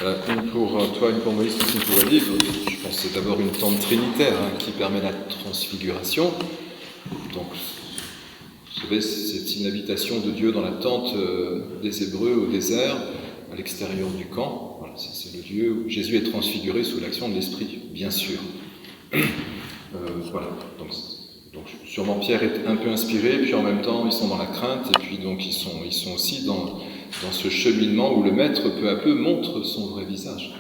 Une pour toi, une pour Moïse, une pour Élie. Je pense que c'est d'abord une tente trinitaire qui permet la transfiguration. Donc, vous savez, c'est une habitation de Dieu dans la tente des Hébreux au désert, à l'extérieur du camp. Voilà, c'est le lieu où Jésus est transfiguré sous l'action de l'Esprit, bien sûr. Voilà. Donc, sûrement Pierre est un peu inspiré, puis en même temps ils sont dans la crainte, et puis donc ils sont aussi dans ce cheminement où le Maître peu à peu montre son vrai visage,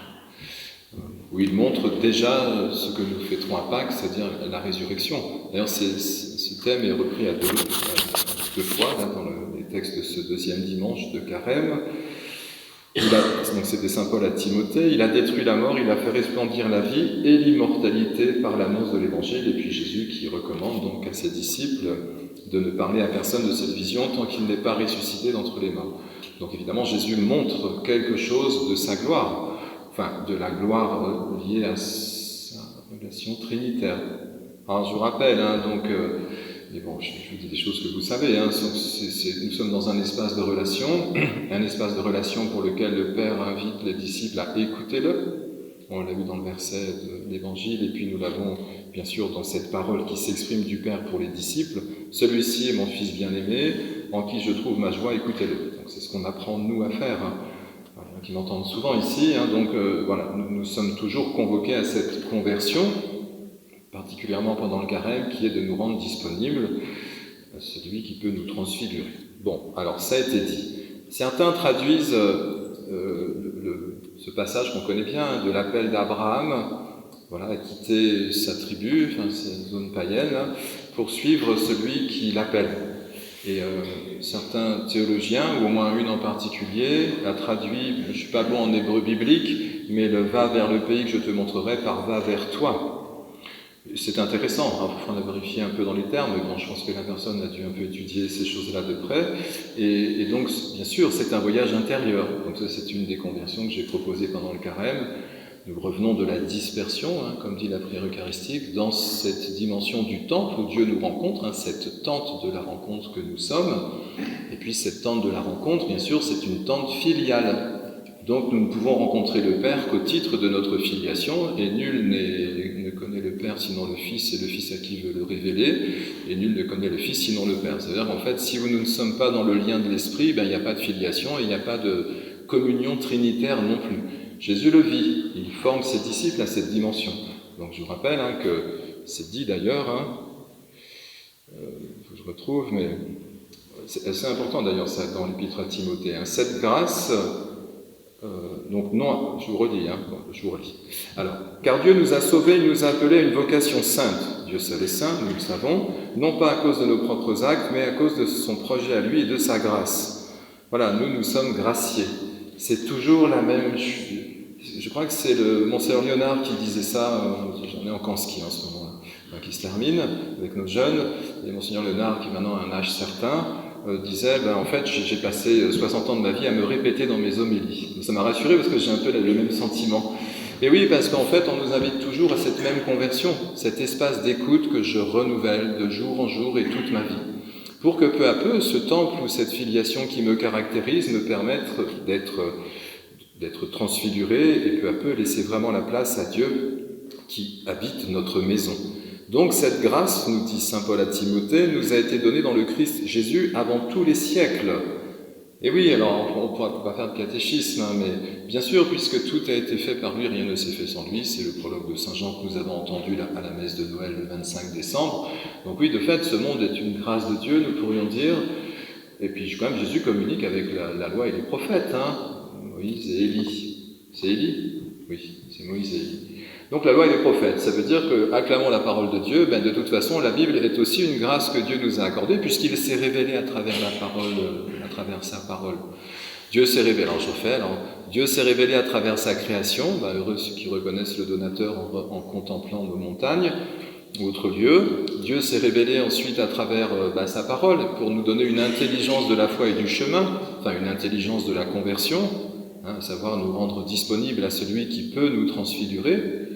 où il montre déjà ce que nous fêterons à Pâques, c'est-à-dire la résurrection. D'ailleurs ce thème est repris à deux fois là, dans les textes de ce deuxième dimanche de Carême. Donc c'était saint Paul à Timothée, il a détruit la mort, il a fait resplendir la vie et l'immortalité par l'annonce de l'Évangile, et puis Jésus qui recommande donc à ses disciples de ne parler à personne de cette vision tant qu'il n'est pas ressuscité d'entre les morts. Donc évidemment Jésus montre quelque chose de sa gloire, enfin de la gloire liée à sa relation trinitaire. Alors je vous rappelle, mais bon, je vous dis des choses que vous savez, nous sommes dans un espace de relation pour lequel le Père invite les disciples à écouter-le. On l'a vu dans le verset de l'Évangile, et puis nous l'avons bien sûr dans cette parole qui s'exprime du Père pour les disciples. Celui-ci est mon Fils bien-aimé, en qui je trouve ma joie, écoutez-le. Donc c'est ce qu'on apprend nous à faire, qui m'entendent souvent ici. Voilà, nous sommes toujours convoqués à cette conversion, particulièrement pendant le carême, qui est de nous rendre disponibles à celui qui peut nous transfigurer. Bon, alors ça a été dit. Certains traduisent ce passage qu'on connaît bien, de l'appel d'Abraham, voilà, à quitter sa tribu, sa zone païenne, pour suivre celui qui l'appelle. Et certains théologiens, ou au moins une en particulier, a traduit, je ne suis pas bon en hébreu biblique, mais le « va vers le pays que je te montrerai » par « va vers toi ». C'est intéressant, il faut vérifier un peu dans les termes, mais bon, je pense que la personne a dû un peu étudier ces choses-là de près. Et donc, bien sûr, c'est un voyage intérieur. Donc ça, c'est une des conversions que j'ai proposées pendant le carême. Nous revenons de la dispersion, comme dit la prière eucharistique, dans cette dimension du temple où Dieu nous rencontre, cette tente de la rencontre que nous sommes. Et puis cette tente de la rencontre, bien sûr, c'est une tente filiale. Donc nous ne pouvons rencontrer le Père qu'au titre de notre filiation, et nul ne connaît le Père sinon le Fils, et le Fils à qui veut le révéler, et nul ne connaît le Fils sinon le Père. C'est-à-dire qu'en fait, si nous ne sommes pas dans le lien de l'Esprit, il n'y a pas de filiation, et il n'y a pas de communion trinitaire non plus. Jésus le vit, il forme ses disciples à cette dimension. Donc je vous rappelle que c'est dit d'ailleurs, il faut que je retrouve, mais c'est assez important d'ailleurs ça dans l'Épître à Timothée. Cette grâce... donc non, je vous redis, je vous relis. Alors, car Dieu nous a sauvés, il nous a appelés à une vocation sainte. Dieu seul est saint, nous le savons, non pas à cause de nos propres actes, mais à cause de son projet à lui et de sa grâce. Voilà, nous sommes graciés. C'est toujours la même... Je crois que c'est le Monseigneur Léonard qui disait ça, j'en ai en Kanski en ce moment, qui se termine avec nos jeunes, et Monseigneur Léonard, qui maintenant a un âge certain, disait, en fait, j'ai passé 60 ans de ma vie à me répéter dans mes homélies. Ça m'a rassuré parce que j'ai un peu le même sentiment. Et oui, parce qu'en fait, on nous invite toujours à cette même conversion, cet espace d'écoute que je renouvelle de jour en jour et toute ma vie, pour que peu à peu, ce temple ou cette filiation qui me caractérise me permette d'être transfiguré et peu à peu laisser vraiment la place à Dieu qui habite notre maison. Donc cette grâce, nous dit saint Paul à Timothée, nous a été donnée dans le Christ Jésus avant tous les siècles. Et oui, alors on ne pourra pas faire de catéchisme, mais bien sûr, puisque tout a été fait par lui, rien ne s'est fait sans lui, c'est le prologue de saint Jean que nous avons entendu à la messe de Noël le 25 décembre. Donc oui, de fait, ce monde est une grâce de Dieu, nous pourrions dire, et puis quand même Jésus communique avec la loi et les prophètes, Moïse et Élie. C'est Élie ? Oui, c'est Moïse et Élie. Donc la loi et les prophètes, ça veut dire que, acclamons la parole de Dieu, de toute façon, la Bible est aussi une grâce que Dieu nous a accordée, puisqu'il s'est révélé à travers la parole, à travers sa parole. Dieu s'est révélé, Dieu s'est révélé à travers sa création, heureux ceux qui reconnaissent le donateur en contemplant nos montagnes, ou autres lieux. Dieu s'est révélé ensuite à travers sa parole, pour nous donner une intelligence de la foi et du chemin, une intelligence de la conversion, à savoir nous rendre disponibles à celui qui peut nous transfigurer.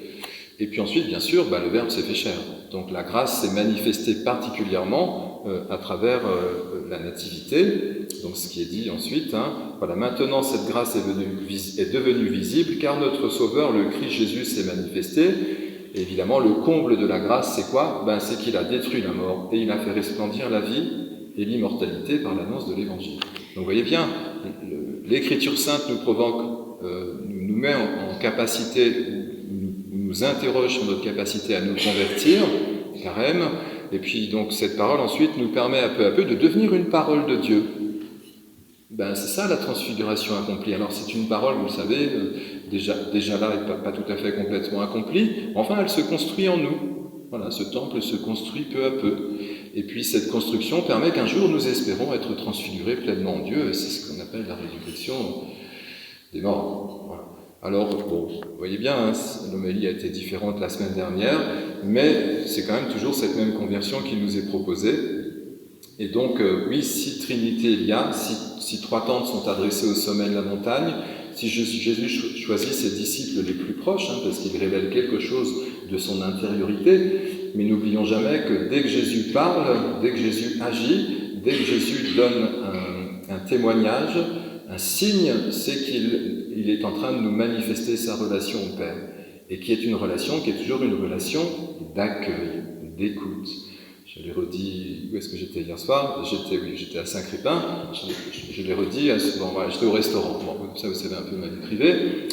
Et puis ensuite, bien sûr, le Verbe s'est fait chair. Donc la grâce s'est manifestée particulièrement à travers la nativité. donc ce qui est dit ensuite, voilà, maintenant cette grâce est devenue visible, car notre Sauveur, le Christ Jésus, s'est manifesté. Et évidemment, le comble de la grâce, c'est quoi? C'est qu'il a détruit la mort et il a fait resplendir la vie et l'immortalité par l'annonce de l'Évangile. Donc vous voyez bien, l'Écriture sainte nous provoque, nous met en capacité, nous interroge sur notre capacité à nous convertir, carême, et puis donc cette parole ensuite nous permet peu à peu de devenir une parole de Dieu. C'est ça la transfiguration accomplie. Alors c'est une parole, vous le savez, déjà là, pas tout à fait complètement accomplie, enfin elle se construit en nous. Voilà, ce temple se construit peu à peu. Et puis cette construction permet qu'un jour nous espérons être transfigurés pleinement en Dieu, et c'est ce qu'on appelle la résurrection des morts. Voilà. Alors, bon, vous voyez bien, l'homélie a été différente la semaine dernière, mais c'est quand même toujours cette même conversion qui nous est proposée. Et donc, oui, si Trinité il y a, si trois tentes sont adressées au sommet de la montagne, si Jésus choisit ses disciples les plus proches, parce qu'il révèle quelque chose de son intériorité, mais n'oublions jamais que dès que Jésus parle, dès que Jésus agit, dès que Jésus donne un témoignage, un signe, c'est qu'il est en train de nous manifester sa relation au Père, et qui est une relation qui est toujours une relation d'accueil, d'écoute. Je l'ai redit, où est-ce que j'étais hier soir? J'étais à Saint-Crépin, je l'ai redit, j'étais au restaurant, comme ça vous savez un peu ma vie privée,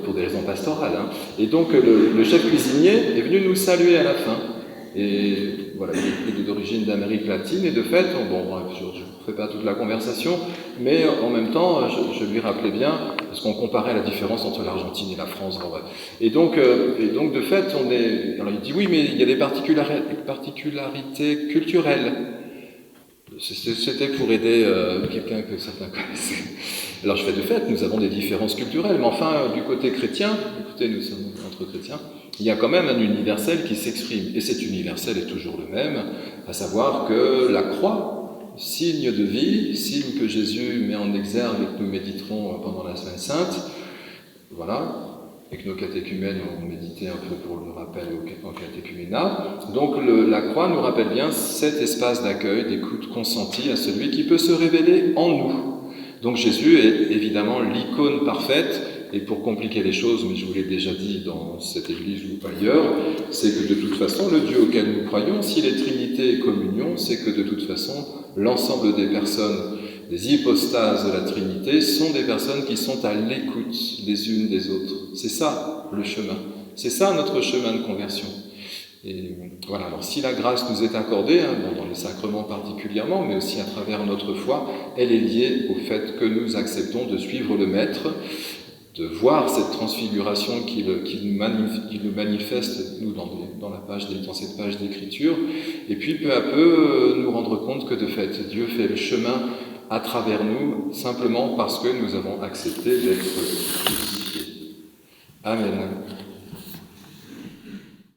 pour des raisons pastorales. Et donc le chef cuisinier est venu nous saluer à la fin. Et voilà, il est d'origine d'Amérique latine, et de fait, je ne fais pas toute la conversation, mais en même temps, je lui rappelais bien, parce qu'on comparait la différence entre l'Argentine et la France. Et donc, de fait, alors il dit oui, mais il y a des particularités culturelles. C'était pour aider quelqu'un que certains connaissaient. Alors je fais de fait, nous avons des différences culturelles, mais enfin, du côté chrétien, écoutez, nous sommes entre chrétiens, il y a quand même un universel qui s'exprime, et cet universel est toujours le même, à savoir que la croix, signe de vie, signe que Jésus met en exergue et que nous méditerons pendant la Semaine Sainte, voilà, et que nos catéchumènes ont médité un peu pour le rappel au catéchuménat. Donc la croix nous rappelle bien cet espace d'accueil, d'écoute consentie à celui qui peut se révéler en nous. Donc Jésus est évidemment l'icône parfaite, et pour compliquer les choses, mais je vous l'ai déjà dit dans cette église ou ailleurs, c'est que de toute façon, le Dieu auquel nous croyons, s'il est Trinité et communion, c'est que de toute façon, l'ensemble des personnes, des hypostases de la Trinité, sont des personnes qui sont à l'écoute les unes des autres. C'est ça le chemin. C'est ça notre chemin de conversion. Et voilà, alors si la grâce nous est accordée, dans les sacrements particulièrement, mais aussi à travers notre foi, elle est liée au fait que nous acceptons de suivre le Maître, de voir cette transfiguration qu'il nous manifeste, nous, dans cette page d'écriture, et puis peu à peu nous rendre compte que de fait, Dieu fait le chemin à travers nous, simplement parce que nous avons accepté d'être crucifiés. Amen.